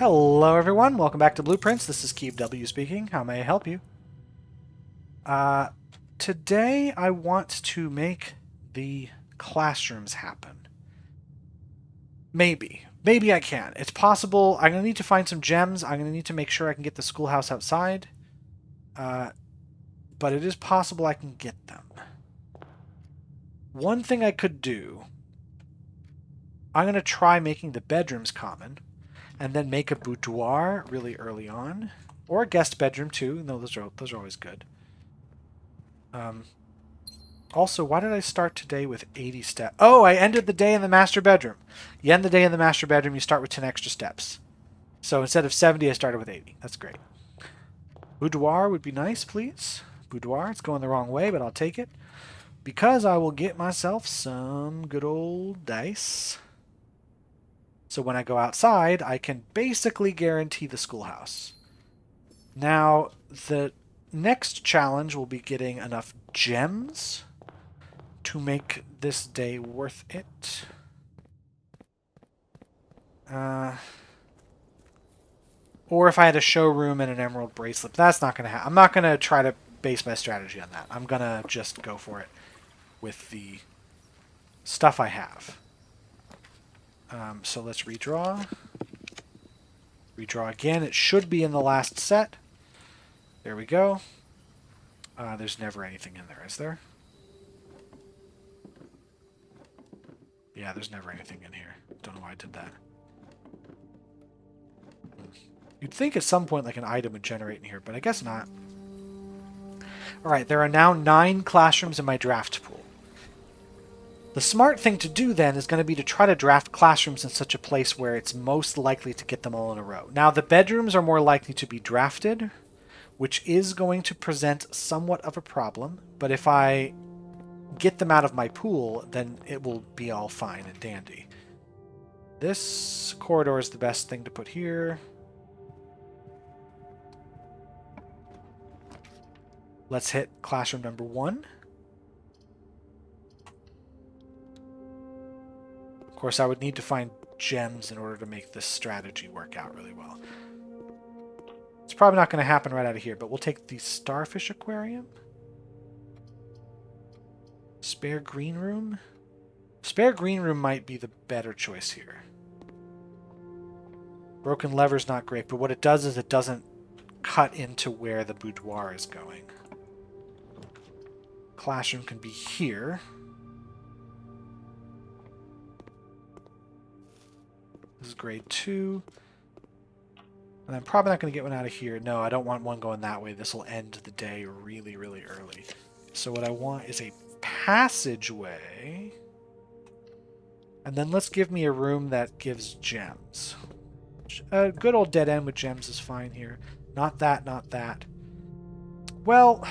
Hello everyone, welcome back to Blueprints. This is Keeb W speaking. How may I help you? Today I want to make the classrooms happen. Maybe. Maybe I can. It's possible. I'm going to need to find some gems. I'm going to need to make sure I can get the schoolhouse outside. But it is possible I can get them. One thing I could do, I'm going to try making the bedrooms common. And then make a boudoir really early on. Or a guest bedroom too. No, those are always good. Also, why did I start today with 80 steps? Oh, I ended the day in the master bedroom. You end the day in the master bedroom, you start with 10 extra steps. So instead of 70, I started with 80. That's great. Boudoir would be nice, please. Boudoir, it's going the wrong way, but I'll take it. Because I will get myself some good old dice. So when I go outside, I can basically guarantee the schoolhouse. Now, the next challenge will be getting enough gems to make this day worth it. Or if I had a showroom and an emerald bracelet. That's not going to happen. I'm not going to try to base my strategy on that. I'm going to just go for it with the stuff I have. So let's redraw. Redraw again. It should be in the last set. There we go. There's never anything in there, is there? Yeah, there's never anything in here. Don't know why I did that. You'd think at some point like an item would generate in here, but I guess not. Alright, there are now 9 classrooms in my draft pool. The smart thing to do then is going to be to try to draft classrooms in such a place where it's most likely to get them all in a row. Now, the bedrooms are more likely to be drafted, which is going to present somewhat of a problem, but if I get them out of my pool, then it will be all fine and dandy. This corridor is the best thing to put here. Let's hit classroom number 1. Of course, I would need to find gems in order to make this strategy work out really well. It's probably not going to happen right out of here, but we'll take the Starfish Aquarium. Spare Green Room. Spare Green Room might be the better choice here. Broken Lever's not great, but what it does is it doesn't cut into where the boudoir is going. Classroom can be here. This is grade 2. And I'm probably not going to get one out of here. No, I don't want one going that way. This will end the day really, really early. So what I want is a passageway. And then let's give me a room that gives gems. A good old dead end with gems is fine here. Not that, not that. Well,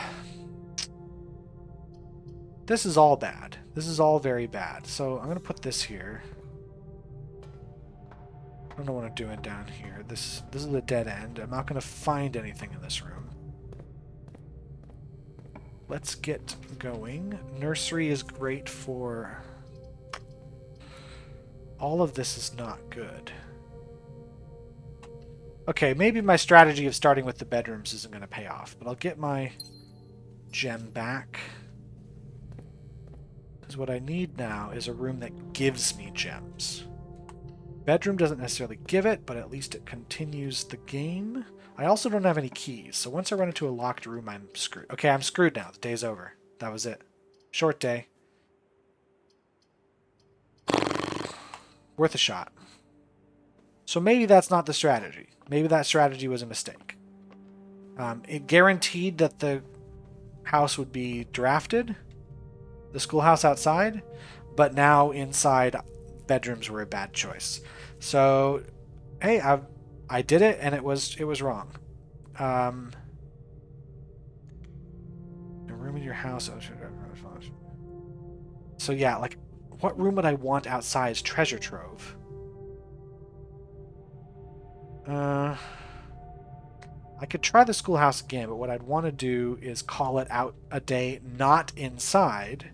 this is all bad. This is all very bad. So I'm going to put this here. I don't know what I'm doing down here. This is a dead end. I'm not going to find anything in this room. Let's get going. Nursery is great for... All of this is not good. Okay, maybe my strategy of starting with the bedrooms isn't going to pay off, but I'll get my gem back. Because what I need now is a room that gives me gems. Bedroom doesn't necessarily give it, but at least it continues the game. I also don't have any keys, so once I run into a locked room, I'm screwed. Okay, I'm screwed now. The day's over. That was it. Short day. Worth a shot. So maybe that's not the strategy. Maybe that strategy was a mistake. It guaranteed that the house would be drafted, the schoolhouse outside, but now inside bedrooms were a bad choice. So, hey, I did it, and it was wrong. A room in your house. So yeah, like, what room would I want outside as treasure trove? I could try the schoolhouse again, but what I'd want to do is call it out a day not inside.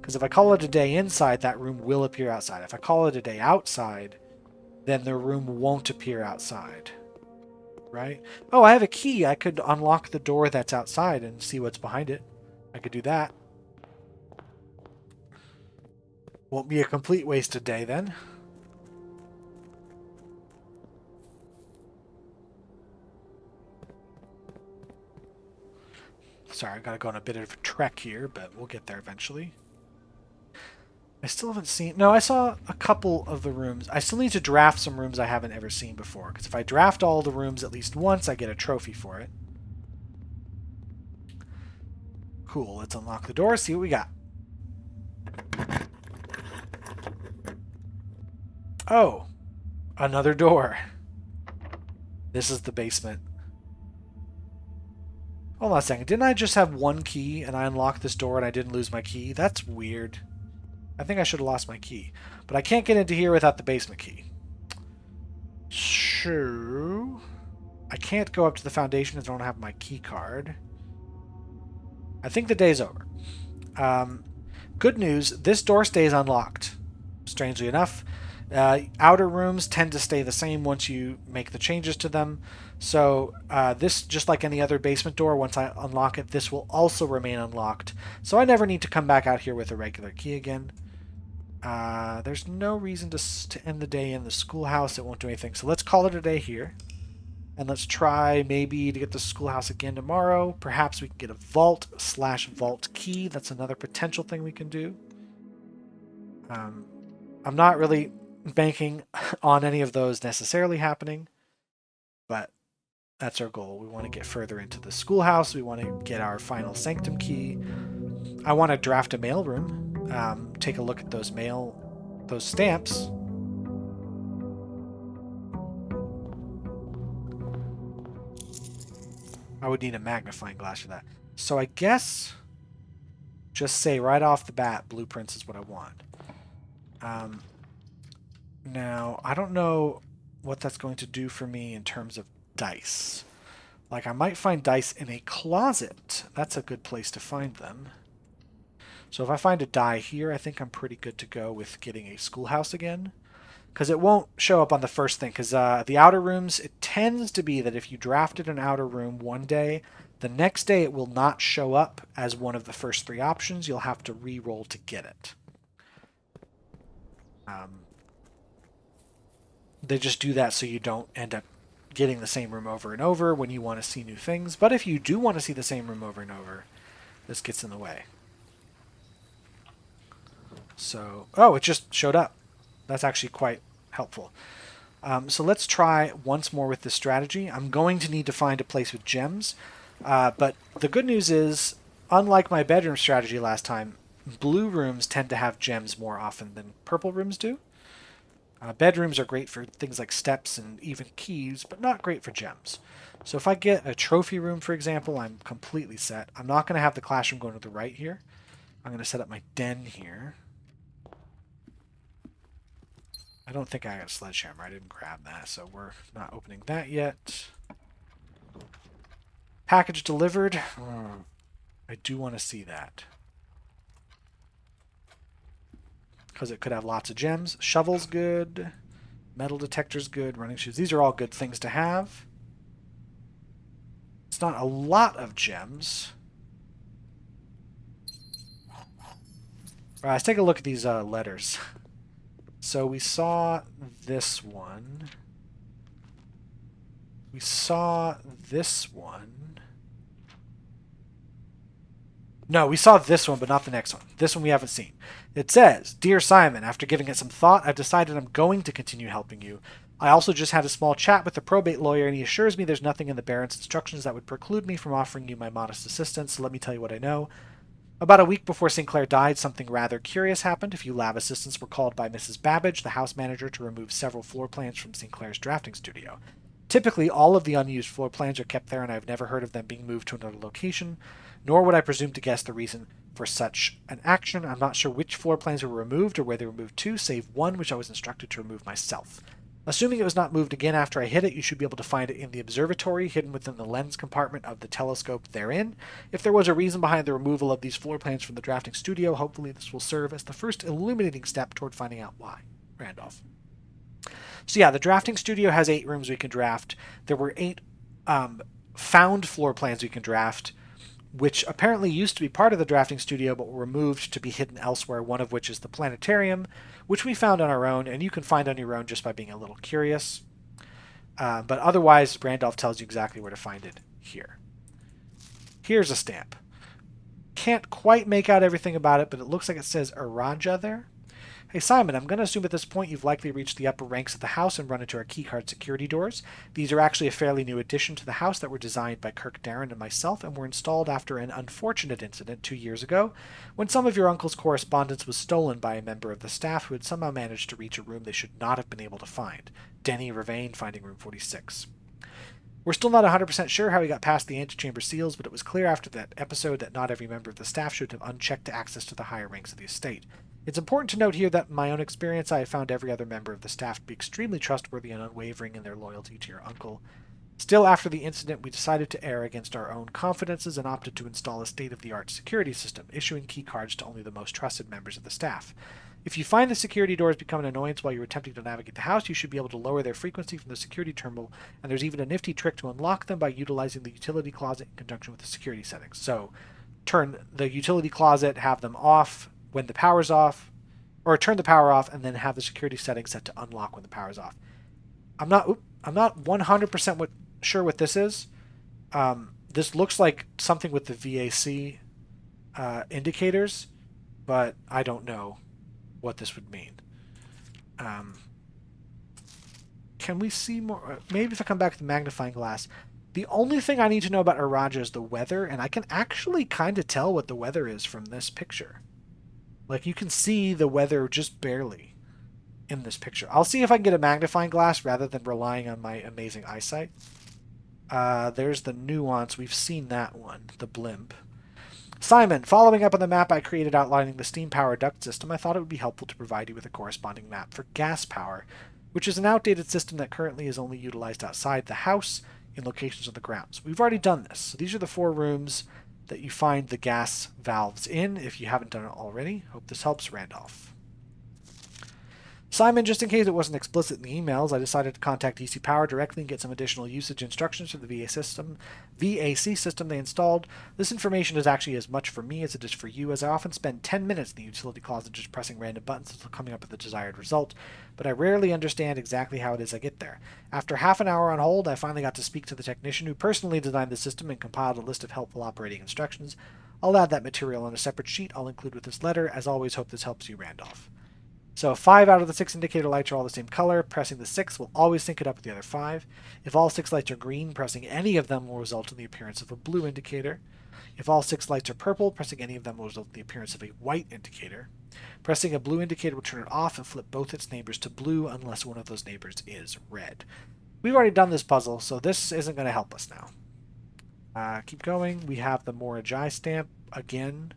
Because if I call it a day inside, that room will appear outside. If I call it a day outside, then the room won't appear outside. Right? Oh, I have a key. I could unlock the door that's outside and see what's behind it. I could do that. Won't be a complete wasted day then. Sorry, I gotta go on a bit of a trek here, but we'll get there eventually. I still haven't seen... No, I saw a couple of the rooms. I still need to draft some rooms I haven't ever seen before, because if I draft all the rooms at least once, I get a trophy for it. Cool, let's unlock the door, see what we got. Oh, another door. This is the basement. Hold on a second, didn't I just have one key and I unlocked this door and I didn't lose my key? That's weird. I think I should have lost my key. But I can't get into here without the basement key. So... I can't go up to the foundation as I don't have my key card. I think the day's over. Good news, this door stays unlocked. Strangely enough. Outer rooms tend to stay the same once you make the changes to them. So this, just like any other basement door, once I unlock it, this will also remain unlocked. So I never need to come back out here with a regular key again. There's no reason to end the day in the schoolhouse. It won't do anything. So let's call it a day here. And let's try maybe to get the schoolhouse again tomorrow. Perhaps we can get a vault/vault key. That's another potential thing we can do. I'm not really banking on any of those necessarily happening, but that's our goal. We want to get further into the schoolhouse. We want to get our final sanctum key. I want to draft a mailroom. Take a look at those stamps. I would need a magnifying glass for that. So I guess just say right off the bat, blueprints is what I want. Now, I don't know what that's going to do for me in terms of dice. Like, I might find dice in a closet. That's a good place to find them. So if I find a die here, I think I'm pretty good to go with getting a schoolhouse again. Because it won't show up on the first thing. Because the outer rooms, it tends to be that if you drafted an outer room one day, the next day it will not show up as one of the first three options. You'll have to re-roll to get it. They just do that so you don't end up getting the same room over and over when you want to see new things. But if you do want to see the same room over and over, this gets in the way. So, oh, it just showed up. That's actually quite helpful. So let's try once more with this strategy. I'm going to need to find a place with gems. But the good news is, unlike my bedroom strategy last time, blue rooms tend to have gems more often than purple rooms do. Bedrooms are great for things like steps and even keys, but not great for gems. So if I get a trophy room, for example, I'm completely set. I'm not going to have the classroom going to the right here. I'm going to set up my den here. I don't think I got a sledgehammer. I didn't grab that, so we're not opening that yet. Package delivered. I do want to see that. Because it could have lots of gems. Shovel's good. Metal detector's good. Running shoes. These are all good things to have. It's not a lot of gems. All right, let's take a look at these letters. So we saw this one. We saw this one. No, we saw this one, but not the next one. This one we haven't seen. It says, "Dear Simon, after giving it some thought, I've decided I'm going to continue helping you. I also just had a small chat with the probate lawyer, and he assures me there's nothing in the Baron's instructions that would preclude me from offering you my modest assistance. So let me tell you what I know. About a week before Sinclair died, something rather curious happened. A few lab assistants were called by Mrs. Babbage, the house manager, to remove several floor plans from Sinclair's drafting studio. Typically, all of the unused floor plans are kept there, and I've never heard of them being moved to another location, nor would I presume to guess the reason for such an action. I'm not sure which floor plans were removed or where they were moved to, save one which I was instructed to remove myself. Assuming it was not moved again after I hit it, you should be able to find it in the observatory, hidden within the lens compartment of the telescope therein. If there was a reason behind the removal of these floor plans from the drafting studio, hopefully this will serve as the first illuminating step toward finding out why. Randolph." So yeah, the drafting studio has 8 rooms we can draft. There were 8 found floor plans we can draft, which apparently used to be part of the drafting studio but were removed to be hidden elsewhere, one of which is the planetarium, which we found on our own, and you can find on your own just by being a little curious. But otherwise, Randolph tells you exactly where to find it here. Here's a stamp. Can't quite make out everything about it, but it looks like it says Araja there. Hey Simon, I'm going to assume at this point you've likely reached the upper ranks of the house and run into our keycard security doors. These are actually a fairly new addition to the house that were designed by Kirk Darren and myself and were installed after an unfortunate incident 2 years ago when some of your uncle's correspondence was stolen by a member of the staff who had somehow managed to reach a room they should not have been able to find. Denny Ravane finding room 46. We're still not 100% sure how he got past the antechamber seals, but it was clear after that episode that not every member of the staff should have unchecked access to the higher ranks of the estate. It's important to note here that in my own experience, I have found every other member of the staff to be extremely trustworthy and unwavering in their loyalty to your uncle. Still, after the incident, we decided to err against our own confidences and opted to install a state-of-the-art security system, issuing key cards to only the most trusted members of the staff. If you find the security doors become an annoyance while you're attempting to navigate the house, you should be able to lower their frequency from the security terminal, and there's even a nifty trick to unlock them by utilizing the utility closet in conjunction with the security settings. So, turn the utility closet, have them off when the power's off, or turn the power off and then have the security settings set to unlock when the power's off. I'm not 100% sure what this is. This looks like something with the VAC indicators, but I don't know what this would mean. Can we see more? Maybe if I come back to the magnifying glass. The only thing I need to know about Araja is the weather, and I can actually kind of tell what the weather is from this picture. Like, you can see the weather just barely in this picture. I'll see if I can get a magnifying glass rather than relying on my amazing eyesight. There's the nuance. We've seen that one, the blimp. Simon, following up on the map I created outlining the steam power duct system, I thought it would be helpful to provide you with a corresponding map for gas power, which is an outdated system that currently is only utilized outside the house in locations on the grounds. We've already done this. So these are the 4 rooms that you find the gas valves in if you haven't done it already. Hope this helps, Randolph. Simon, just in case it wasn't explicit in the emails, I decided to contact DC Power directly and get some additional usage instructions for the VAC system they installed. This information is actually as much for me as it is for you, as I often spend 10 minutes in the utility closet just pressing random buttons until coming up with the desired result, but I rarely understand exactly how it is I get there. After half an hour on hold, I finally got to speak to the technician who personally designed the system and compiled a list of helpful operating instructions. I'll add that material on a separate sheet I'll include with this letter. As always, hope this helps you, Randolph. So 5 out of the 6 indicator lights are all the same color. Pressing the 6 will always sync it up with the other 5. If all 6 lights are green, pressing any of them will result in the appearance of a blue indicator. If all 6 lights are purple, pressing any of them will result in the appearance of a white indicator. Pressing a blue indicator will turn it off and flip both its neighbors to blue unless one of those neighbors is red. We've already done this puzzle, so this isn't going to help us now. Keep going. We have the Morajai stamp again.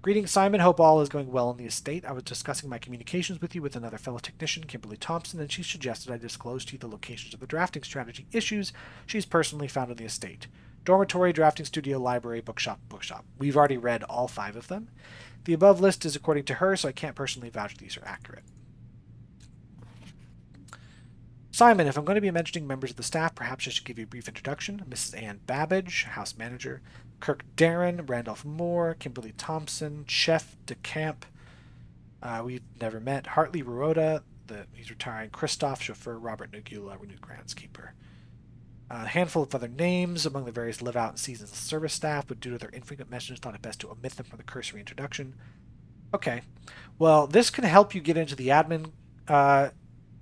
Greetings, Simon. Hope all is going well in the estate. I was discussing my communications with you with another fellow technician, Kimberly Thompson, and she suggested I disclose to you the locations of the drafting strategy issues she's personally found in the estate. Dormitory, drafting studio, library, bookshop. We've already read all 5 of them. The above list is according to her, so I can't personally vouch these are accurate. Simon, if I'm going to be mentioning members of the staff, perhaps I should give you a brief introduction. Mrs. Ann Babbage, house manager. Kirk Darren, Randolph Moore, Kimberly Thompson, Chef DeCamp. We've never met. Hartley Ruoda, he's retiring. Christoph, chauffeur. Robert Nugula, renewed groundskeeper. A handful of other names among the various live-out and seasons service staff, but due to their infrequent mentions, thought it best to omit them from the cursory introduction. Okay. Well, this can help you get into the admin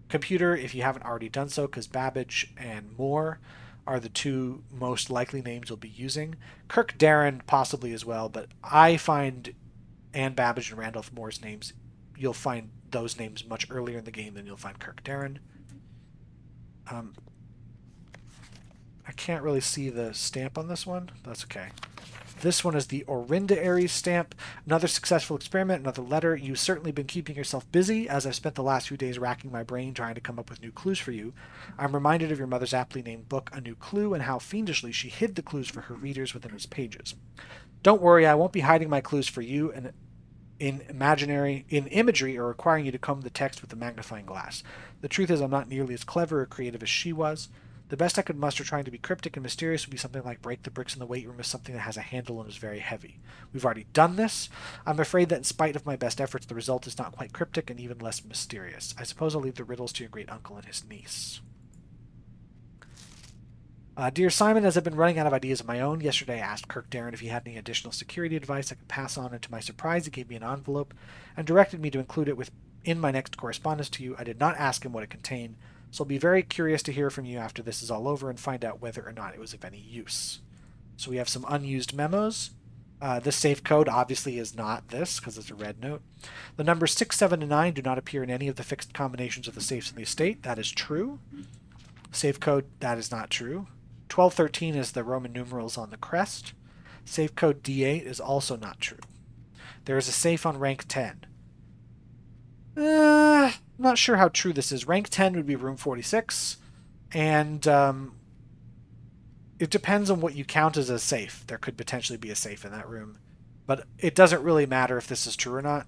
computer if you haven't already done so, because Babbage and Moore are the 2 most likely names you'll be using. Kirk Darren possibly as well, but I find Ann Babbage and Randolph Moore's names, you'll find those names much earlier in the game than you'll find Kirk Darren. I can't really see the stamp on this one. That's okay. This one is the Orinda Aries stamp. Another successful experiment, another letter. You've certainly been keeping yourself busy, as I've spent the last few days racking my brain trying to come up with new clues for you. I'm reminded of your mother's aptly named book, A New Clue, and how fiendishly she hid the clues for her readers within its pages. Don't worry, I won't be hiding my clues for you, and in imagery or requiring you to comb the text with a magnifying glass. The truth is I'm not nearly as clever or creative as she was. The best I could muster trying to be cryptic and mysterious would be something like break the bricks in the weight room is something that has a handle and is very heavy. We've already done this. I'm afraid that in spite of my best efforts, the result is not quite cryptic and even less mysterious. I suppose I'll leave the riddles to your great uncle and his niece. Dear Simon, as I've been running out of ideas of my own, yesterday I asked Kirk Darren if he had any additional security advice I could pass on, and to my surprise he gave me an envelope and directed me to include it in my next correspondence to you. I did not ask him what it contained, so I'll be very curious to hear from you after this is all over and find out whether or not it was of any use. So we have some unused memos. This safe code obviously is not this, because it's a red note. The numbers 6, 7, and 9 do not appear in any of the fixed combinations of the safes in the estate. That is true. Safe code, that is not true. 1213 is the Roman numerals on the crest. Safe code D8 is also not true. There is a safe on rank 10. I'm not sure how true this is. Rank 10 would be room 46, and it depends on what you count as a safe. There could potentially be a safe in that room, but it doesn't really matter if this is true or not.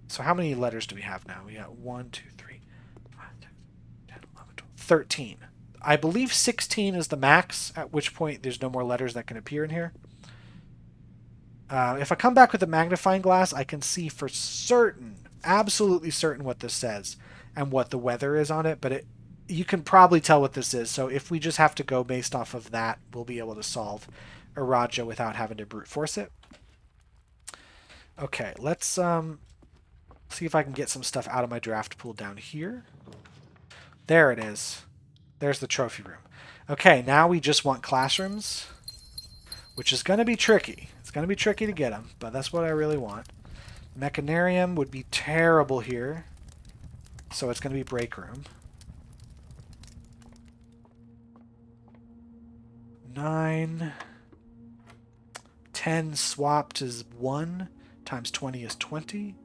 So how many letters do we have now? We got 1, 2, 3, 5, 6, 10, 11, 12, 13. I believe 16 is the max, at which point there's no more letters that can appear in here. If I come back with a magnifying glass, I can see for certain, absolutely certain what this says and what the weather is on it, but you can probably tell what this is. So if we just have to go based off of that, we'll be able to solve Araja without having to brute force it. Okay, let's see if I can get some stuff out of my draft pool down here. There it is. There's the trophy room. Okay, now we just want classrooms, which is going to be tricky. It's going to be tricky to get them, but that's what I really want. Mechanarium would be terrible here, so it's going to be break room. 9. 10 swapped is 1, times 20 is 20.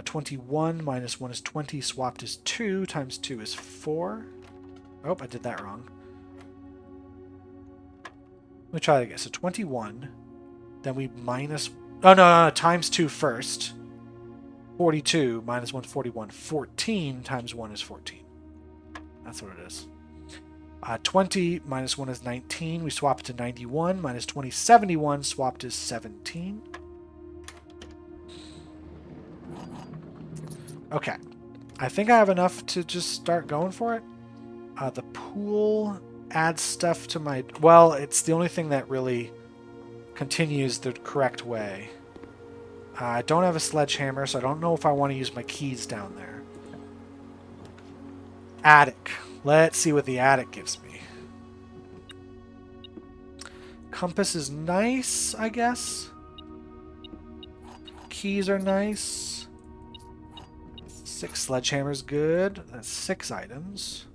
21 minus 1 is 20, swapped is 2, times 2 is 4. Oh, I did that wrong. Let me try that again. So 21, then we minus... Oh, no, times 2 first. 42 minus 1 is 41. 14 times 1 is 14. That's what it is. 20 minus 1 is 19. We swap it to 91. Minus 20, 71. Swapped is 17. Okay. I think I have enough to just start going for it. The pool adds stuff to my... Well, it's the only thing that really continues the correct way. I don't have a sledgehammer, so I don't know if I want to use my keys down there. Attic. Let's see what the attic gives me. Compass is nice, I guess. Keys are nice. 6 sledgehammers, good. That's 6 items.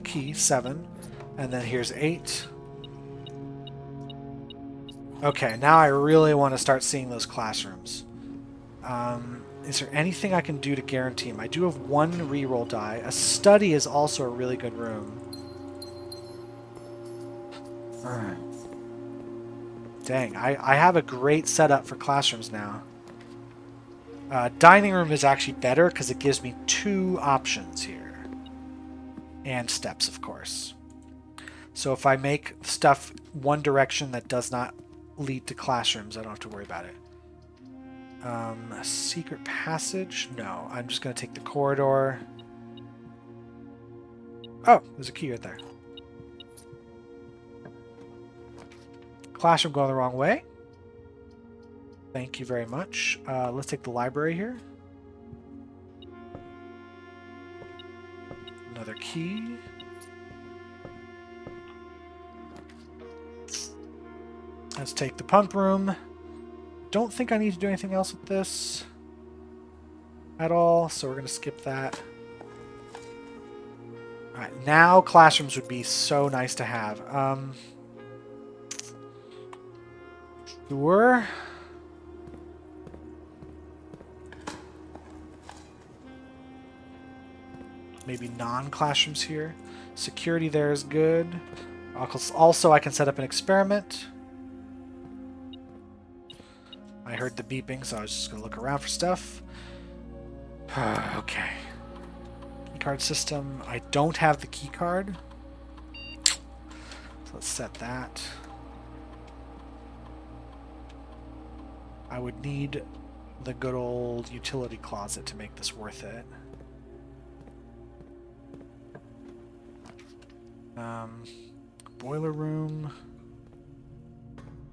Key, 7. And then here's 8. Okay, now I really want to start seeing those classrooms. Is there anything I can do to guarantee them? I do have 1 reroll die. A study is also a really good room. Alright. Dang, I have a great setup for classrooms now. Dining room is actually better because it gives me 2 options here. And steps, of course. So if I make stuff one direction that does not lead to classrooms, I don't have to worry about it. Secret passage? No, I'm just going to take the corridor. Oh, there's a key right there. Classroom going the wrong way. Thank you very much. Let's take the library here. Another key. Let's take the pump room. Don't think I need to do anything else with this at all, so we're going to skip that. Alright, now classrooms would be so nice to have. Sure. Maybe non-classrooms here. Security there is good. Also, I can set up an experiment. I heard the beeping, so I was just going to look around for stuff. Okay. Keycard system. I don't have the keycard. So let's set that. I would need the good old utility closet to make this worth it. Boiler room.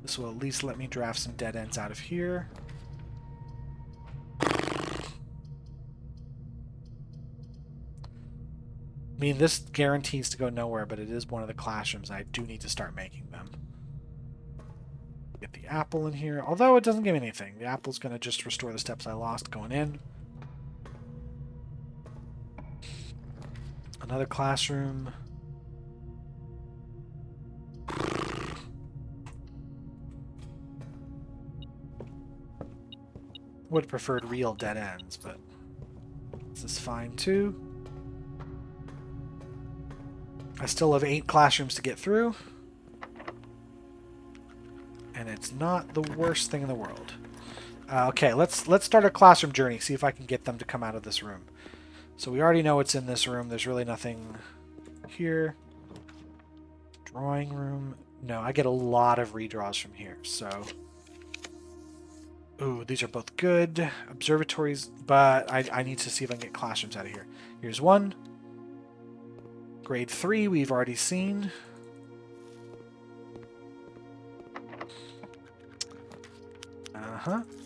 This will at least let me draft some dead ends out of here. I mean, this guarantees to go nowhere, but it is one of the classrooms. I do need to start making them. Get the apple in here, although it doesn't give me anything. The apple's going to just restore the steps I lost going in. Another classroom. Would have preferred real dead ends, but this is fine too. I still have 8 classrooms to get through. And it's not the worst thing in the world. Okay, let's start a classroom journey, see if I can get them to come out of this room. So we already know what's in this room. There's really nothing here. Drawing room. No, I get a lot of redraws from here, so... Ooh, these are both good. Observatories, but I need to see if I can get classrooms out of here. Here's one. Grade 3, we've already seen.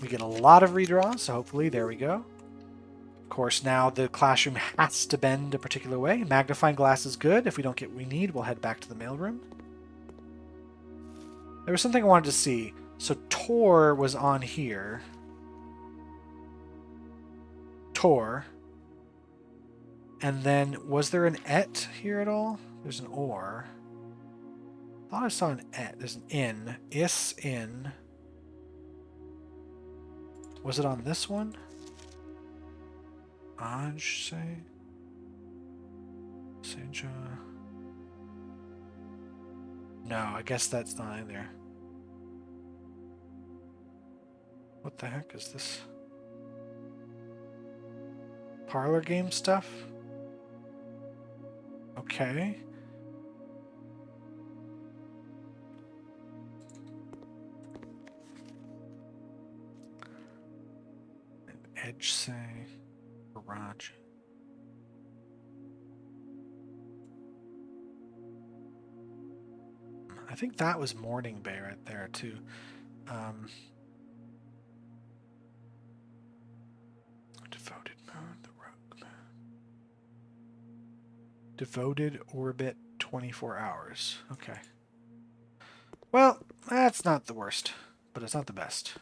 We get a lot of redraws, so hopefully, there we go. Of course, now the classroom has to bend a particular way. Magnifying glass is good. If we don't get what we need, we'll head back to the mailroom. There was something I wanted to see. So Tor was on here. Tor. And then, was there an et here at all? There's an or. I thought I saw an et. There's an in. Is, in. Was it on this one? Aj, say? Seja. No, I guess that's not in there. What the heck is this? Parlor game stuff? Okay. Edge say garage. I think that was Morning Bay right there too. Devoted moon, the rogue moon. Devoted orbit 24 hours. Okay. Well, that's not the worst, but it's not the best.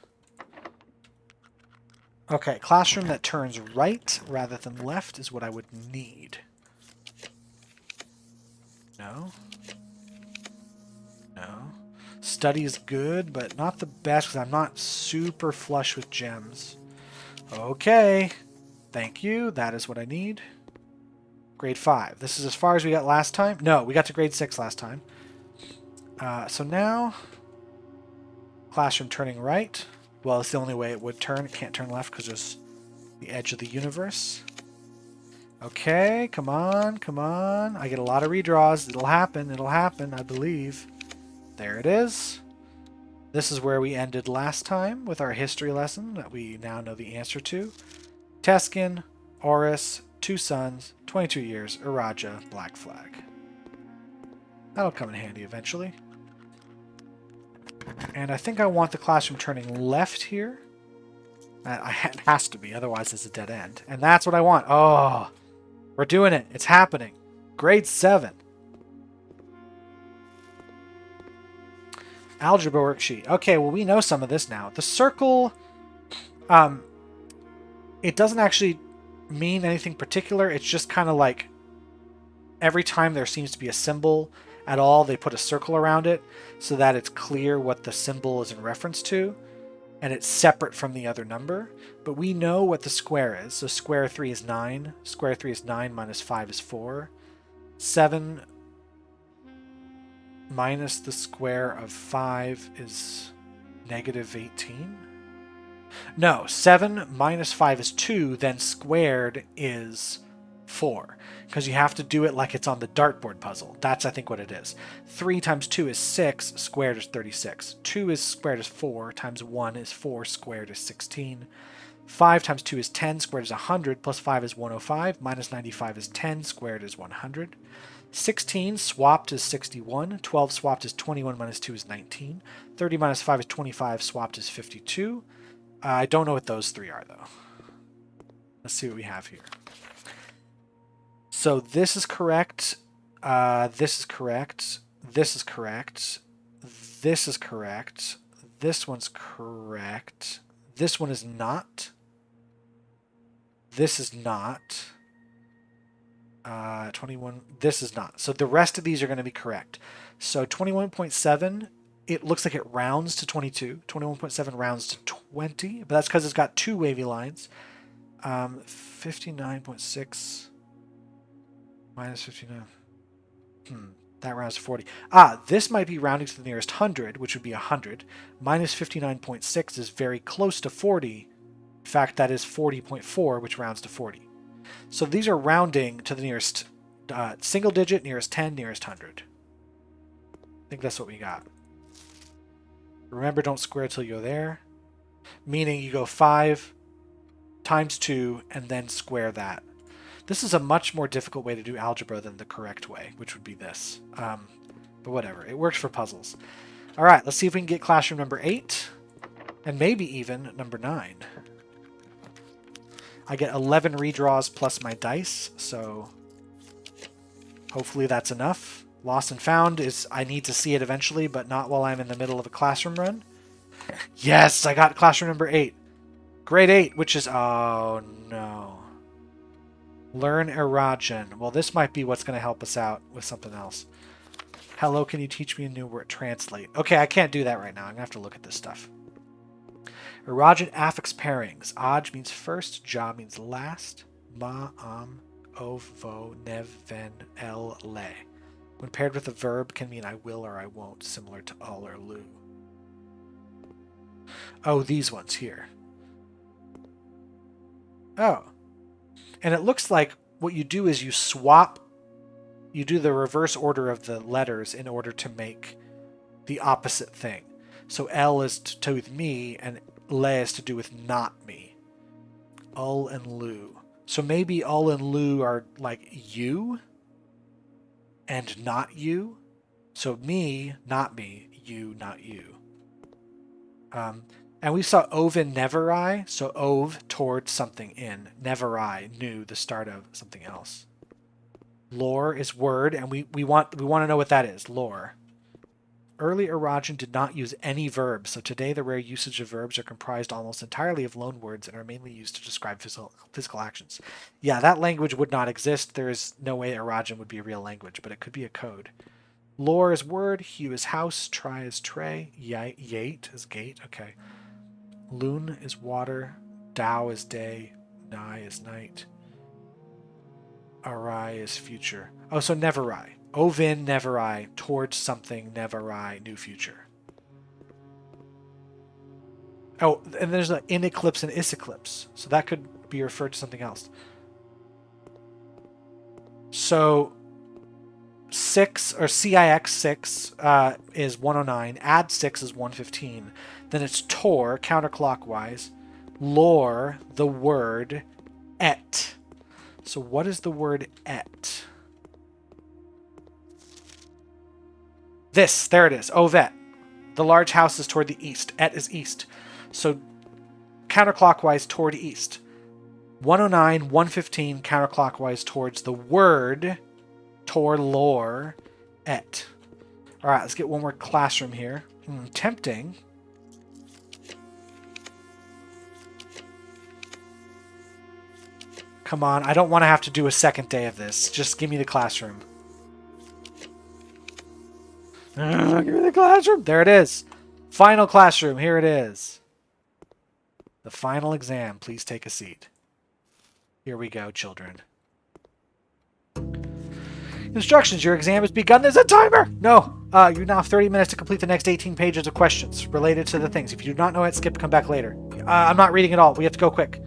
Okay, classroom that turns right rather than left is what I would need. No. No. Study is good, but not the best because I'm not super flush with gems. Okay. Thank you. That is what I need. Grade 5. This is as far as we got last time. No, we got to grade 6 last time. So now, classroom turning right. Well, it's the only way it would turn. It can't turn left because there's the edge of the universe. Okay, come on, come on. I get a lot of redraws. It'll happen, I believe. There it is. This is where we ended last time with our history lesson that we now know the answer to. Teskin, Oris, 2 sons, 22 years, Iraja, Black Flag. That'll come in handy eventually. And I think I want the classroom turning left here. It has to be, otherwise it's a dead end. And that's what I want. Oh, we're doing it. It's happening. Grade 7. Algebra worksheet. Okay, well, we know some of this now. The circle, it doesn't actually mean anything particular. It's just kind of like every time there seems to be a symbol at all, they put a circle around it so that it's clear what the symbol is in reference to, and it's separate from the other number. But we know what the square is. So square 3 is 9. Square 3 is 9 minus 5 is 4. 7 minus the square of 5 is negative 18? No, 7 minus 5 is 2, then squared is 4. Because you have to do it like it's on the dartboard puzzle. That's, I think, what it is. 3 times 2 is 6, squared is 36. 2 is squared is 4, times 1 is 4, squared is 16. 5 times 2 is 10, squared is 100, plus 5 is 105, minus 95 is 10, squared is 100. 16 swapped is 61, 12 swapped is 21, minus 2 is 19, 30 minus 5 is 25, swapped is 52. I don't know what those three are, though. Let's see what we have here. So this is correct, this is correct, this is correct, this is correct, this one's correct, this one is not, this is not, 21, this is not. So the rest of these are going to be correct. So 21.7, it looks like it rounds to 22. 21.7 rounds to 20, but that's because it's got two wavy lines. 59.6 minus 59. That rounds to 40. This might be rounding to the nearest 100, which would be 100. Minus 59.6 is very close to 40. In fact, that is 40.4, which rounds to 40. So these are rounding to the nearest single digit, nearest 10, nearest 100. I think that's what we got. Remember, don't square till you go there. Meaning you go 5 times 2 and then square that. This is a much more difficult way to do algebra than the correct way, which would be this. But whatever. It works for puzzles. All right, let's see if we can get classroom number 8 and maybe even number 9. I get 11 redraws plus my dice, so hopefully that's enough. Lost and found is I need to see it eventually, but not while I'm in the middle of a classroom run. Yes, I got classroom number 8. Grade 8, which is... oh, no. Learn Eragon. Well, this might be what's going to help us out with something else. Hello, can you teach me a new word? Translate. Okay, I can't do that right now. I'm going to have to look at this stuff. Eragon affix pairings. Aj means first, ja means last, ma, ov, vo, nev, ven, el, le. When paired with a verb, can mean I will or I won't, similar to ul or lu. Oh, these ones here. Oh. And it looks like what you do is you swap, you do the reverse order of the letters in order to make the opposite thing. So L is to do with me, and Le is to do with not me. Ul and Lu. So maybe Ul and Lu are like you and not you. So me, not me. You, not you. And we saw ov and neverai. So ov towards something in. Neverai, new, the start of something else. Lore is word, and we want to know what that is. Lore. Early Eragon did not use any verbs, so today the rare usage of verbs are comprised almost entirely of loan words and are mainly used to describe physical actions. Yeah, that language would not exist. There is no way Eragon would be a real language, but it could be a code. Lore is word, hue is house, try is tray, yate is gate, okay. Loon is water, Dao is day, Nai is night, Arai is future. Oh, so neverai. Ovin, neverai, towards something, neverai, new future. Oh, and there's an in eclipse and is eclipse. So that could be referred to something else. So 6 or CIX 6 is 109. Add 6 is 115. Then it's Tor, counterclockwise. Lore, the word, et. So what is the word et? This, there it is, Ovet. The large house is toward the east. Et is east. So counterclockwise toward east. 109, 115, counterclockwise towards the word, tor, lore, et. All right, let's get one more classroom here. Tempting. Come on, I don't want to have to do a second day of this. Just give me the classroom. Give me the classroom. There it is. Final classroom. Here it is. The final exam. Please take a seat. Here we go, children. Instructions. Your exam has begun. There's a timer. No. You now have 30 minutes to complete the next 18 pages of questions related to the things. If you do not know it, skip, come back later. I'm not reading it all. We have to go quick.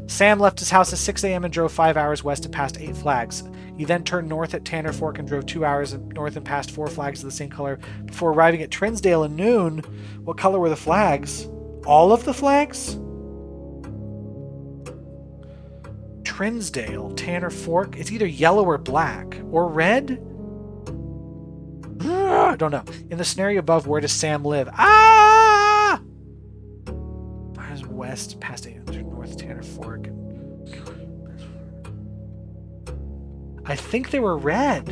Sam left his house at 6 a.m. and drove 5 hours west and passed 8 flags. He then turned north at Tanner Fork and drove 2 hours north and passed 4 flags of the same color before arriving at Trinsdale at noon. What color were the flags? All of the flags? Trinsdale, Tanner Fork. It's either yellow or black. Or red? I don't know. In the scenario above, where does Sam live? Ah! Miles west, past 8, north, Tanner Fork. I think they were red.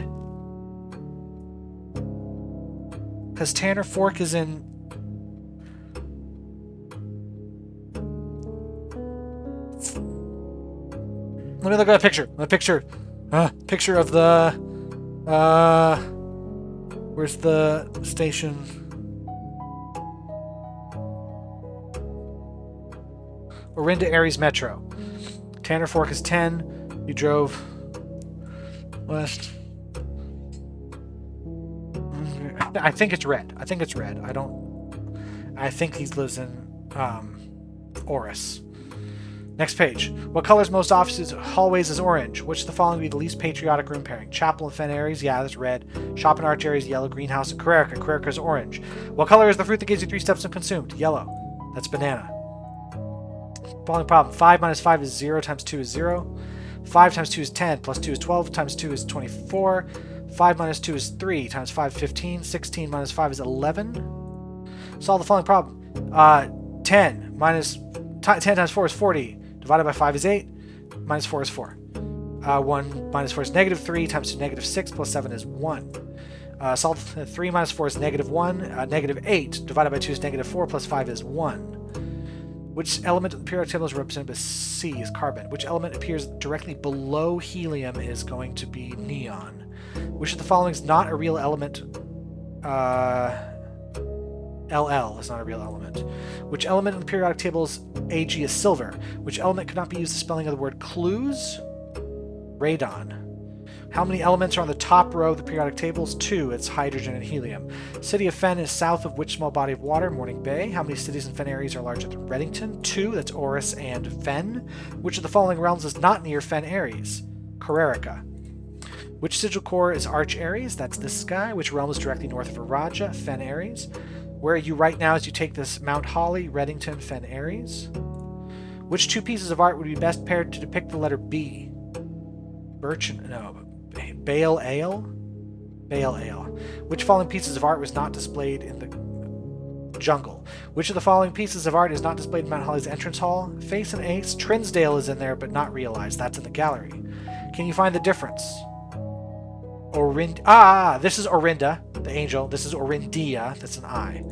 Because Tanner Fork is in... Let me look at a picture. Picture of the... Where's the station? Orinda Aries Metro. Tanner Fork is 10. You drove west. I think it's red. I think he lives in Oris. Next page. What colors most offices hallways is orange? Which of the following would be the least patriotic room pairing? Chapel and Fen Aries? Yeah, that's red. Shop and Arch Aries, yellow. Greenhouse and Carrerica. Carrerica is orange. What color is the fruit that gives you 3 steps when consumed? Yellow. That's banana. Following problem. 5 minus 5 is 0 times 2 is 0. 5 times 2 is 10 plus 2 is 12 times 2 is 24. 5 minus 2 is 3 times 5 is 15. 16 minus 5 is 11. Solve the following problem. 10 times 4 is 40. Divided by 5 is 8. Minus 4 is 4. 1 minus 4 is negative 3 times 2 negative 6 plus 7 is 1. Solve 3 minus 4 is negative 1. Negative 8 divided by 2 is negative 4 plus 5 is 1. Which element of the periodic table is represented by C is carbon? Which element appears directly below helium is going to be neon? Which of the following is not a real element? LL is not a real element. Which element in the periodic table is Ag is silver? Which element could not be used as spelling of the word clues? Radon. How many elements are on the top row of the periodic tables? 2. It's hydrogen and helium. City of Fen is south of which small body of water? Morning Bay. How many cities in Fen Aries are larger than Reddington? 2. That's Oris and Fen. Which of the following realms is not near Fen Aries? Carrerica. Which sigil core is Arch Aries? That's this guy. Which realm is directly north of Araja? Fen Aries. Where are you right now as you take this? Mount Holly, Reddington, Fen Aries. Which 2 pieces of art would be best paired to depict the letter B? Bale Ale? Bale Ale. Which following pieces of art was not displayed in the jungle? Which of the following pieces of art is not displayed in Mount Holly's entrance hall? Face and Ace. Trinsdale is in there, but not realized. That's in the gallery. Can you find the difference? This is Orinda, the angel. This is Orindia. That's an I.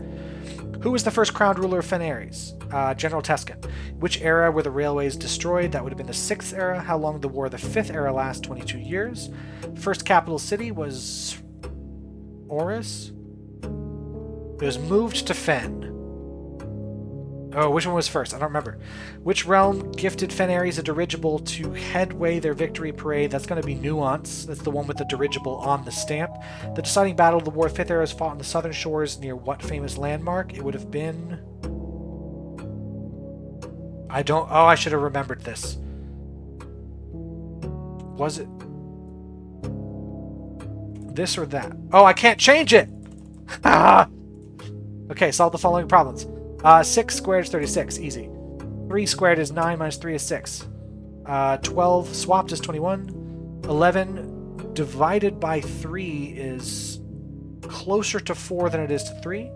Who was the first crowned ruler of Fen Aries? General Teskin. Which era were the railways destroyed? That would have been the 6th era. How long did the War of the 5th era last? 22 years. First capital city was Oris. It was moved to Fen. Oh, which one was first? I don't remember. Which realm gifted Fen Aries a dirigible to headway their victory parade? That's going to be Nuance. That's the one with the dirigible on the stamp. The deciding battle of the War of 5th Era was fought on the southern shores near what famous landmark? It would have been... I should have remembered this. Was it this or that? Oh, I can't change it! Okay, solve the following problems. 6 squared is 36, easy. 3 squared is 9, minus 3 is 6. 12 swapped is 21. 11 divided by 3 is closer to 4 than it is to 3.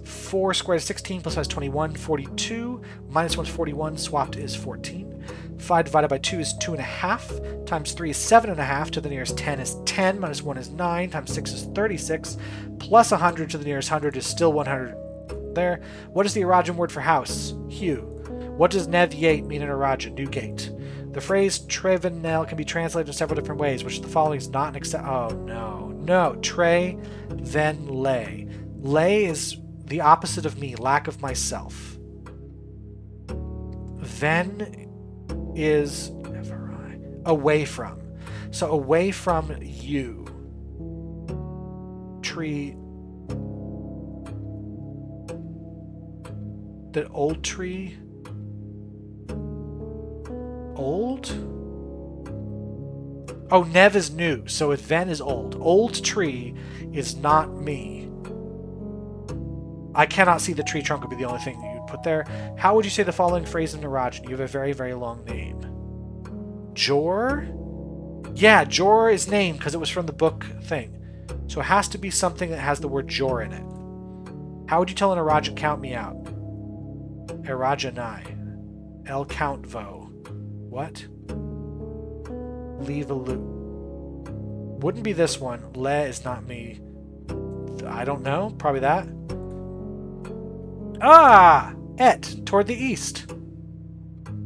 4 squared is 16, plus 5 is 21. 42, minus 1 is 41, swapped is 14. 5 divided by 2 is 2.5, times 3 is 7.5, to the nearest 10 is 10, minus 1 is 9, times 6 is 36, plus 100 to the nearest 100 is still 100. There. What is the Arajan word for house? Hue. What does Nev-Yate mean in Arajan? New gate. The phrase Trevenel can be translated in several different ways, which of the following is not an except. Oh, no. No. Tre, then lay. Lay is the opposite of me, lack of myself. Then is away from. So away from you. Tree. The old tree. Old? Oh, Nev is new, so if Ven is old. Old tree is not me. I cannot see the tree trunk would be the only thing you'd put there. How would you say the following phrase in Narajan? You have a very, very long name. Jor? Yeah, Jor is named because it was from the book thing. So it has to be something that has the word Jor in it. How would you tell an Arajan count me out? Arajanai. El count vo. What? Leave a loop. Wouldn't be this one. Le is not me. I don't know. Probably that. Ah! Et. Toward the east.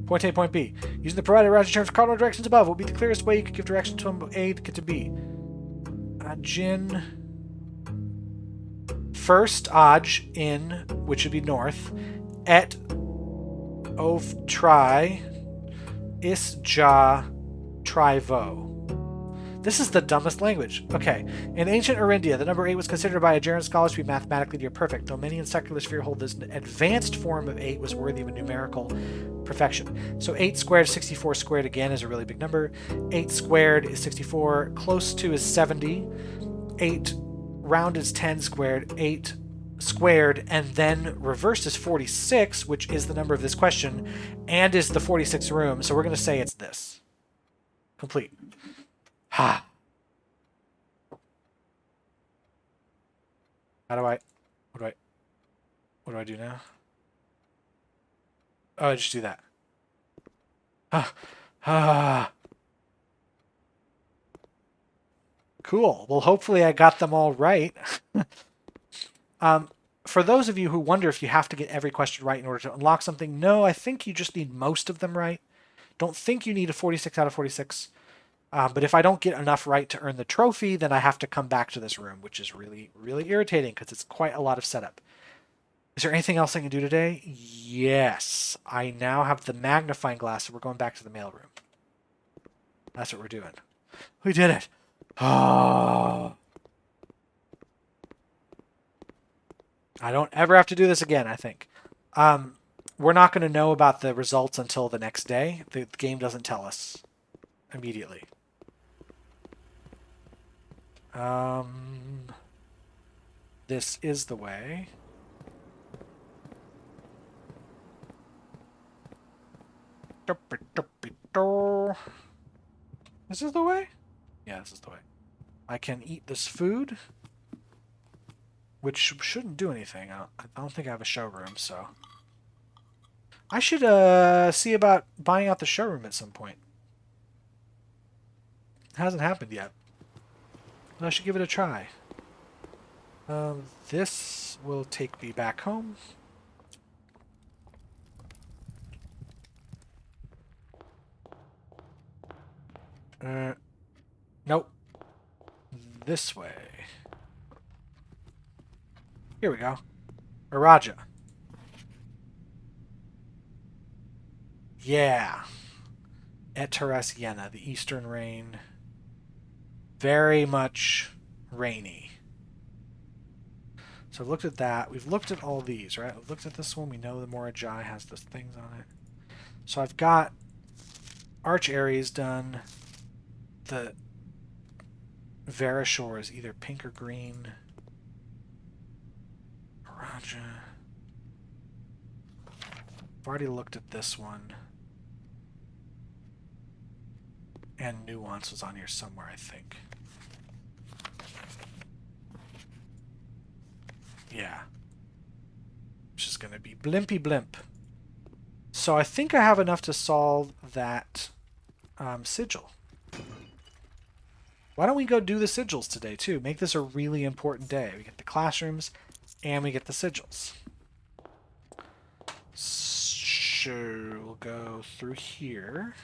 Point A, point B. Using the provided route in terms of cardinal directions above will be the clearest way you could give directions from A to get to B. Ajin. First, Aj, in, which would be north. Et. Of, try. Is, ja, try, vo. This is the dumbest language. Okay. In ancient Arindia, the number 8 was considered by Aegeran scholars to be mathematically near perfect, though many in secular sphere hold this advanced form of 8 was worthy of a numerical perfection. So 8 squared, 64 squared again is a really big number. 8 squared is 64, close to is 70. 8 rounded is 10 squared, 8 squared, and then reversed is 46, which is the number of this question, and is the 46th room. So we're going to say it's this. Complete. Ha. How do I... What do I do now? Oh, I just do that. Cool. Well, hopefully I got them all right. For those of you who wonder if you have to get every question right in order to unlock something, no, I think you just need most of them right. Don't think you need a 46 out of 46. But if I don't get enough right to earn the trophy, then I have to come back to this room, which is really, really irritating because it's quite a lot of setup. Is there anything else I can do today? Yes. I now have the magnifying glass, so we're going back to the mailroom. That's what we're doing. We did it. Oh. I don't ever have to do this again, I think. We're not going to know about the results until the next day. The game doesn't tell us immediately. This is the way. This is the way? Yeah, this is the way. I can eat this food, which shouldn't do anything. I don't think I have a showroom, so... I should see about buying out the showroom at some point. It hasn't happened yet. But I should give it a try. This will take me back home. Nope. This way. Here we go. Araja. Yeah. Eteras Yena, the eastern rain. Very much rainy. So I've looked at that. We've looked at all these, right? We've looked at this one. We know the Morajai has those things on it. So I've got Arch Aries done. The Verishore is either pink or green. Raja. I've already looked at this one. And Nuance was on here somewhere, I think. Yeah. Which is going to be Blimpy Blimp. So I think I have enough to solve that sigil. Why don't we go do the sigils today, too? Make this a really important day. We get the classrooms, and we get the sigils. So we'll go through here.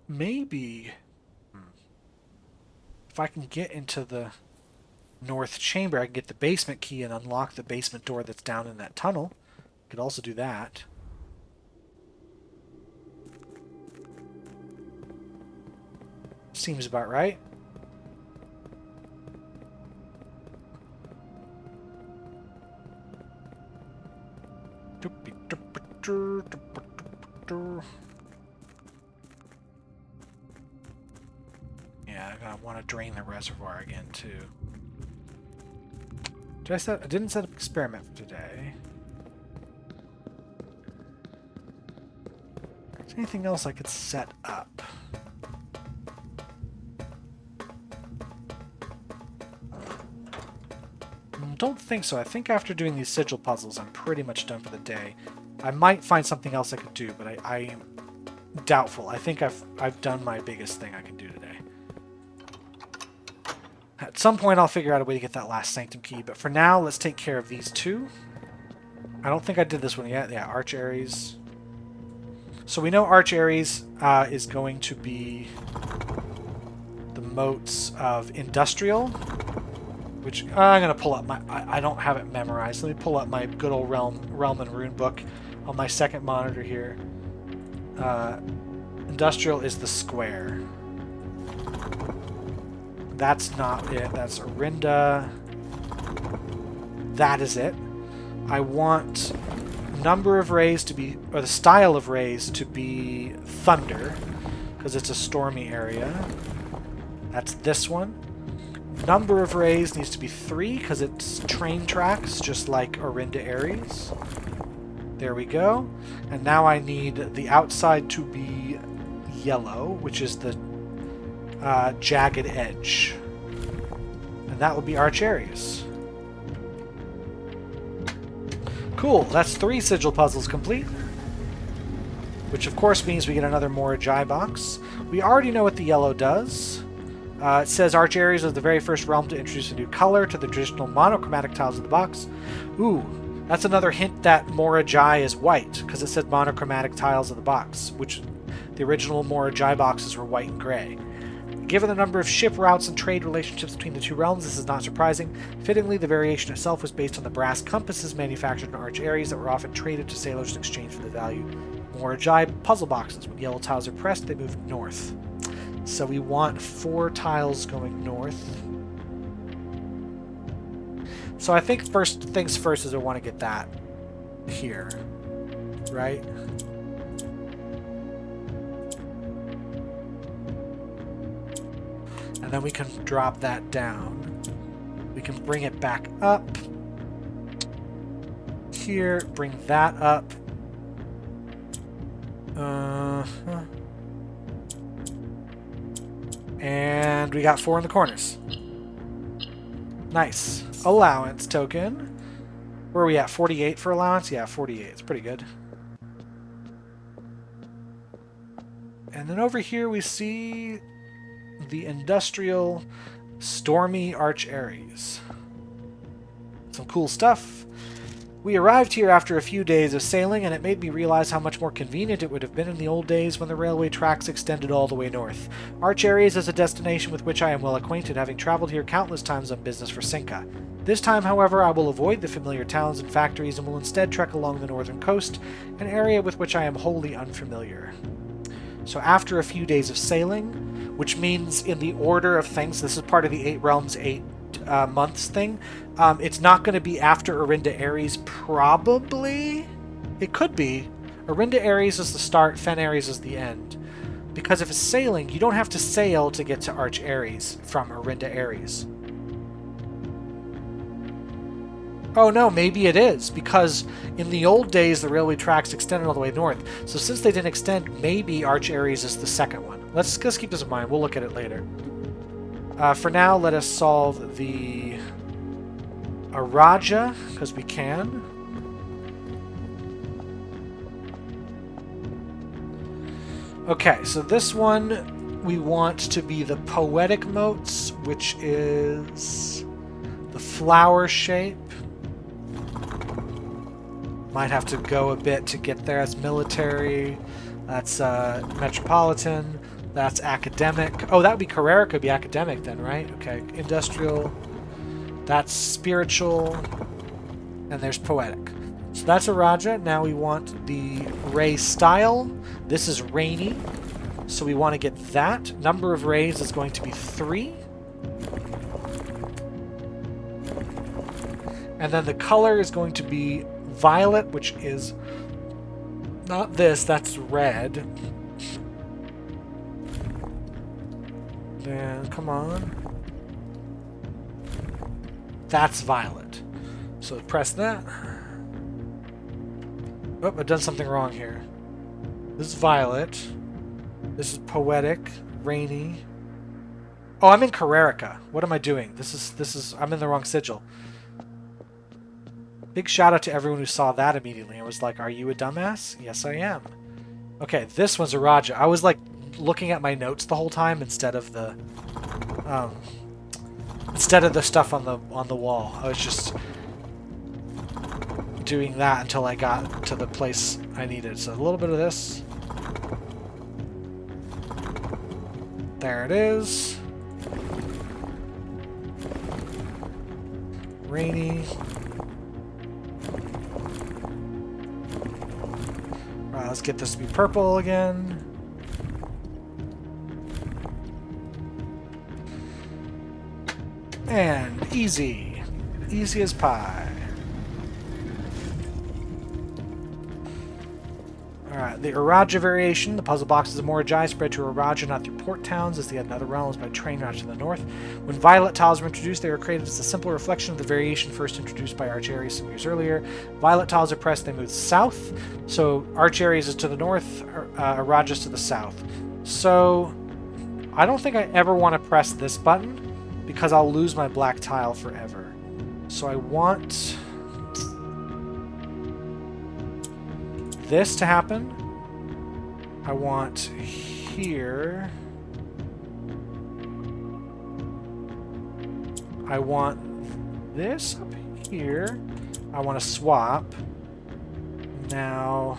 Maybe if I can get into the north chamber, I can get the basement key and unlock the basement door that's down in that tunnel. Could also do that. Seems about right. Yeah, I want to drain the reservoir again too. I didn't set up experiment for today. Is there anything else I could set up? Don't think so. I think after doing these sigil puzzles, I'm pretty much done for the day. I might find something else I could do, but I am doubtful. I think I've done my biggest thing I can do today. At some point, I'll figure out a way to get that last Sanctum key, but for now, let's take care of these two. I don't think I did this one yet. Yeah, Arch Ares. So we know Arch Ares is going to be the moats of Industrial, which I'm going to pull up my... I don't have it memorized. Let me pull up my good old Realm and Rune book on my second monitor here. Industrial is the square. That's not it. That's Orinda. That is it. I want number of rays to be, or the style of rays to be thunder, because it's a stormy area. That's this one. Number of rays needs to be 3, because it's train tracks, just like Orinda Ares. There we go. And now I need the outside to be yellow, which is the jagged edge. And that will be Arch Ares. Cool, that's 3 sigil puzzles complete. Which of course means we get another Morajai box. We already know what the yellow does. It says Arch Ares is the very first realm to introduce a new color to the traditional monochromatic tiles of the box. Ooh, that's another hint that Morajai is white, because it said monochromatic tiles of the box, which the original Morajai boxes were white and gray. Given the number of ship routes and trade relationships between the two realms, this is not surprising. Fittingly, the variation itself was based on the brass compasses manufactured in Arch Ares that were often traded to sailors in exchange for the value Morajai puzzle boxes. When yellow tiles are pressed, they move north. So we want 4 tiles going north. So I think first things first is I want to get that here, right? And then we can drop that down. We can bring it back up. Here, bring that up. And we got 4 in the corners. Nice. Allowance token. Where are we at? 48 for allowance? Yeah, 48. It's pretty good. And then over here we see the Industrial Stormy Arch Ares. Some cool stuff. We arrived here after a few days of sailing, and it made me realize how much more convenient it would have been in the old days when the railway tracks extended all the way north. Arch Ares is a destination with which I am well acquainted, having traveled here countless times on business for Cinca. This time, however, I will avoid the familiar towns and factories and will instead trek along the northern coast, an area with which I am wholly unfamiliar. So after a few days of sailing, which means in the order of things, this is part of the 8 Realms, 8 months thing. It's not going to be after Orinda Ares, probably. It could be. Orinda Ares is the start, Fen Ares is the end. Because if it's sailing, you don't have to sail to get to Arch Ares from Orinda Ares. Oh no, maybe it is, because in the old days the railway tracks extended all the way north. So since they didn't extend, maybe Arch Ares is the second one. Let's keep this in mind. We'll look at it later. For now, let us solve the Araja, because we can. Okay, so this one we want to be the Poetic Motes, which is the flower shape. Might have to go a bit to get there. That's military. That's metropolitan. That's academic. Oh, that would be Carrera. Could be academic then, right? Okay. Industrial. That's spiritual. And there's poetic. So that's a Raja. Now we want the ray style. This is rainy. So we want to get that. Number of rays is going to be 3. And then the color is going to be violet, which is not this, that's red. Then, come on. That's violet. So press that. Oh, I've done something wrong here. This is violet. This is poetic, rainy. Oh, I'm in Carrarica. What am I doing? I'm in the wrong sigil. Big shout out to everyone who saw that immediately and was like, are you a dumbass? Yes, I am. Okay, this one's Araja. I was like looking at my notes the whole time instead of the stuff on the wall. I was just doing that until I got to the place I needed. So a little bit of this. There it is. Rainy. Right, let's get this to be purple again. And easy. Easy as pie. Alright, the Araja variation. The puzzle boxes of Morajai spread to Araja, not through port towns, as the other realms by train route to the north. When violet tiles were introduced, they were created as a simple reflection of the variation first introduced by Archarias some years earlier. Violet tiles are pressed, they move south. So Archarias is to the north, Araja is to the south. So I don't think I ever want to press this button, because I'll lose my black tile forever. So I want this to happen. I want here. I want this up here. I want to swap. Now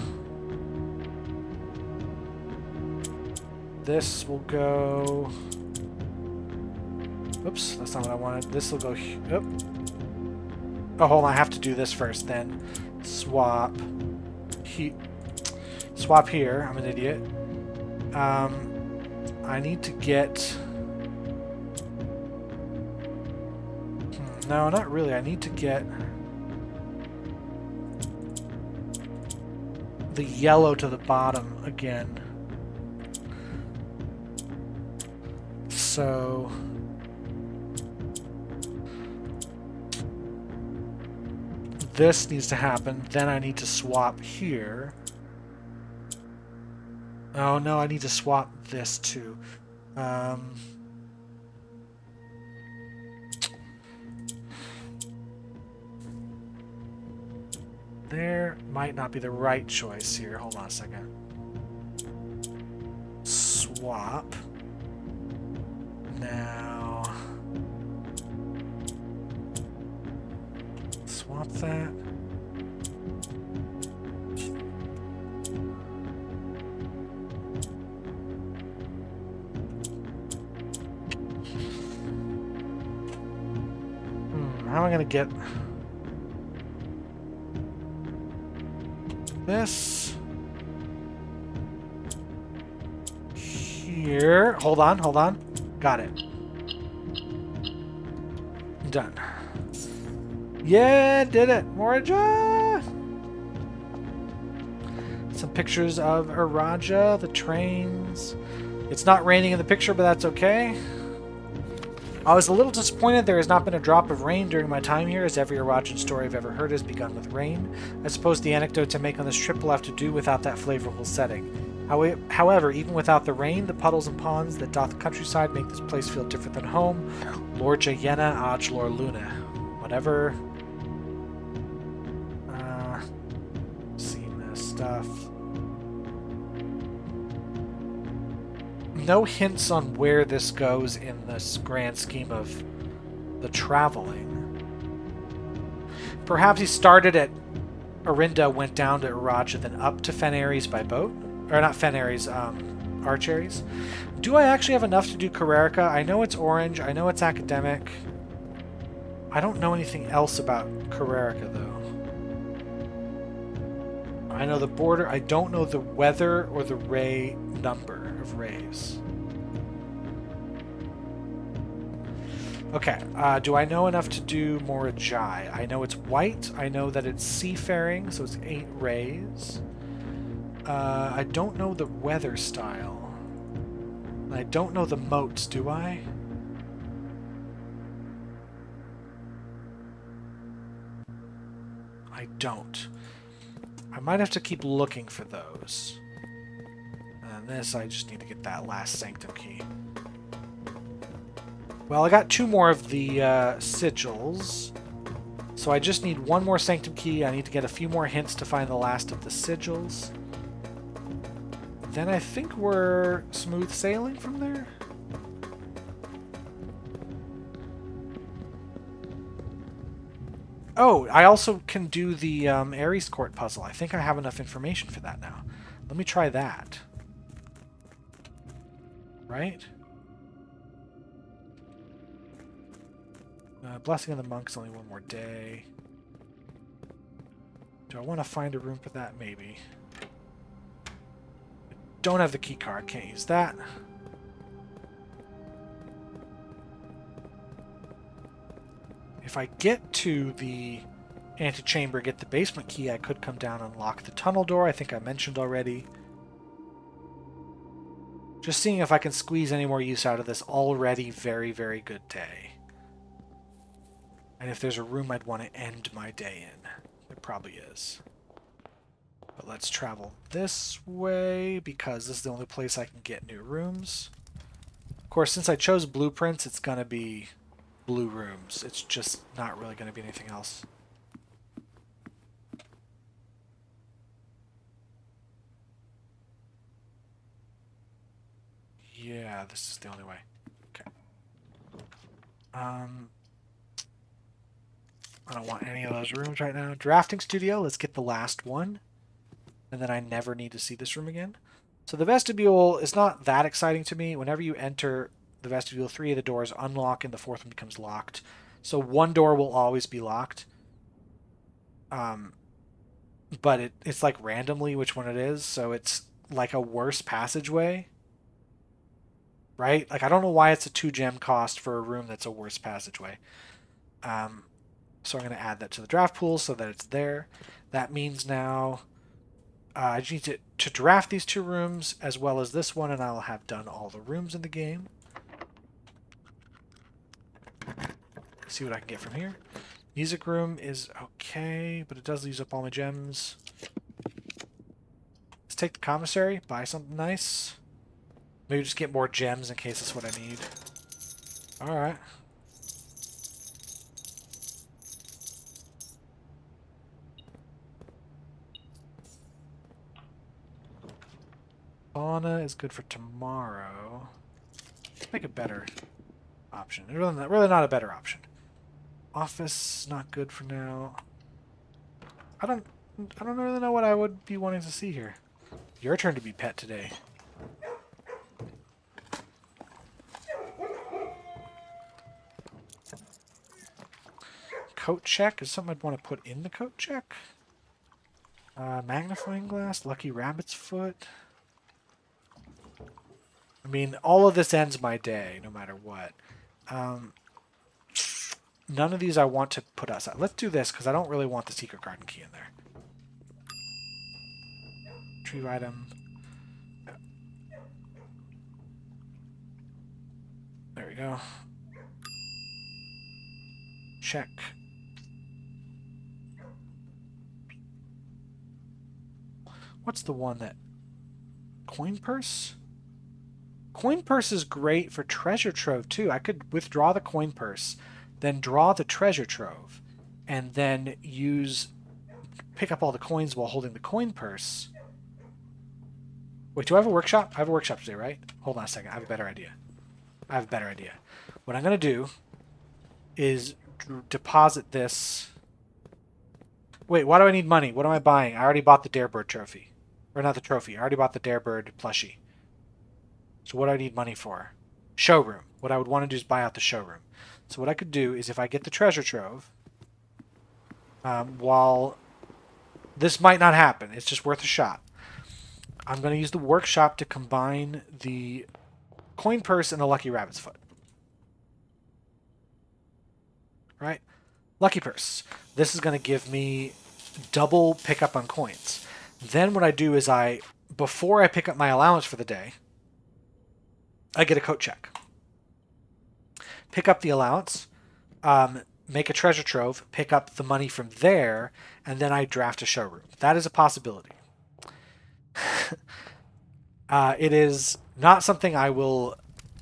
this will go. Oops, that's not what I wanted. This will go. Oh, hold on. I have to do this first. Then swap. Swap here. I'm an idiot. I need to get. No, not really. I need to get the yellow to the bottom again. So. This needs to happen, then I need to swap here. Oh no, I need to swap this too. There might not be the right choice here. Hold on a second. Swap. Now. Swap that. How am I going to get this here? Hold on, hold on. Got it. Done. Yeah, did it. Moraja! Some pictures of Araja, the trains. It's not raining in the picture, but that's okay. I was a little disappointed there has not been a drop of rain during my time here, as every Arajan story I've ever heard has begun with rain. I suppose the anecdotes I make on this trip will have to do without that flavorful setting. However, even without the rain, the puddles and ponds that dot the countryside make this place feel different than home. Lorja Yena Aj Lor Luna. Whatever. Seen this stuff. No hints on where this goes in this grand scheme of the traveling. Perhaps he started at Orinda, went down to Araja, then up to Fen Aries by boat? Or not Fen Aries, Archaries. Do I actually have enough to do Carrarica? I know it's orange, I know it's academic. I don't know anything else about Carrarica, though. I know the border, I don't know the weather or the ray number of rays. Okay, do I know enough to do Morajai? I know it's white. I know that it's seafaring, so it's 8 rays. I don't know the weather style. I don't know the moats, do I? I don't. I might have to keep looking for those. And this, I just need to get that last Sanctum key. Well, I got 2 more of the sigils. So I just need 1 more Sanctum key. I need to get a few more hints to find the last of the sigils. Then I think we're smooth sailing from there. Oh, I also can do the Ares Court puzzle. I think I have enough information for that now. Let me try that. Right? Blessing of the Monks, only 1 more day. Do I want to find a room for that? Maybe. Don't have the key card. Can't use that. If I get to the antechamber, get the basement key, I could come down and lock the tunnel door. I think I mentioned already. Just seeing if I can squeeze any more use out of this already very, very good day. And if there's a room I'd want to end my day in. There probably is. But let's travel this way, because this is the only place I can get new rooms. Of course, since I chose blueprints, it's going to be blue rooms. It's just not really going to be anything else. Yeah, this is the only way. Okay. I don't want any of those rooms right now. Drafting studio, let's get the last one. And then I never need to see this room again. So the vestibule is not that exciting to me. Whenever you enter the vestibule, 3 of the doors unlock and the 4th one becomes locked. So 1 door will always be locked. But it's like randomly which one it is. So it's like a worse passageway. Right? Like, I don't know why it's a 2 gem cost for a room that's a worse passageway. So I'm going to add that to the draft pool so that it's there. That means now I just need to draft these 2 rooms as well as this one, and I'll have done all the rooms in the game. See what I can get from here. Music room is okay, but it does use up all my gems. Let's take the commissary, buy something nice. Maybe just get more gems in case that's what I need. Alright. Sauna is good for tomorrow. Make a better option. Really not a better option. Office, not good for now. I don't really know what I would be wanting to see here. Your turn to be pet today. Coat check is something I'd want to put in the coat check. Magnifying glass, lucky rabbit's foot. I mean, all of this ends my day, no matter what. None of these I want to put outside. Let's do this, because I don't really want the secret garden key in there. Retrieve item. There we go. Check. What's the one that... Coin purse? Coin purse is great for treasure trove, too. I could withdraw the coin purse, then draw the treasure trove, and then pick up all the coins while holding the coin purse. Wait, do I have a workshop? I have a workshop today, right? Hold on a second. I have a better idea. What I'm going to do is deposit this. Wait, why do I need money? What am I buying? I already bought the Darebird trophy. Or not the trophy. I already bought the Darebird plushie. So what do I need money for? Showroom. What I would want to do is buy out the showroom. So what I could do is if I get the treasure trove, while this might not happen, it's just worth a shot. I'm going to use the workshop to combine the coin purse and the lucky rabbit's foot. right? Lucky purse. This is going to give me double pickup on coins. Then what I do is before I pick up my allowance for the day, I get a coat check. Pick up the allowance, make a treasure trove, pick up the money from there, and then I draft a showroom. That is a possibility. It is not something I will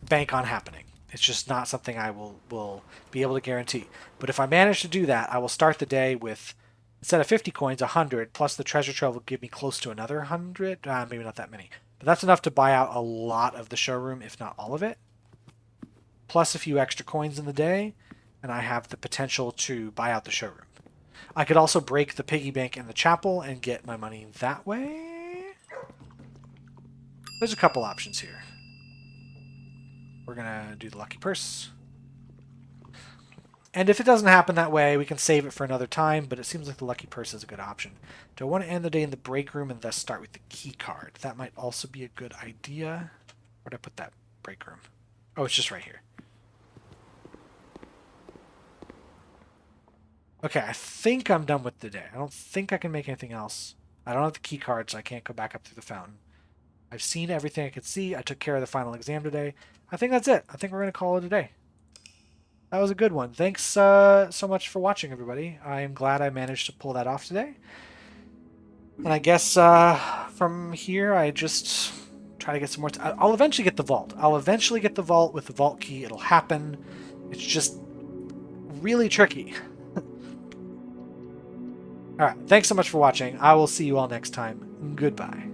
bank on happening. It's just not something I will be able to guarantee. But if I manage to do that, I will start the day with, instead of 50 coins, 100, plus the treasure trove will give me close to another 100. Maybe not that many. But that's enough to buy out a lot of the showroom, if not all of it. Plus a few extra coins in the day, and I have the potential to buy out the showroom. I could also break the piggy bank in the chapel and get my money that way. There's a couple options here. We're going to do the lucky purse. And if it doesn't happen that way, we can save it for another time, but it seems like the lucky purse is a good option. Do I want to end the day in the break room and thus start with the key card? That might also be a good idea. Where'd I put that break room? Oh, it's just right here. Okay, I think I'm done with the day. I don't think I can make anything else. I don't have the key card, so I can't go back up through the fountain. I've seen everything I could see. I took care of the final exam today. I think that's it. I think we're going to call it a day. That was a good one. Thanks so much for watching, everybody. I am glad I managed to pull that off today. And I guess from here, I just try to get some more... I'll eventually get the vault. I'll eventually get the vault with the vault key. It'll happen. It's just really tricky. All right. Thanks so much for watching. I will see you all next time. Goodbye.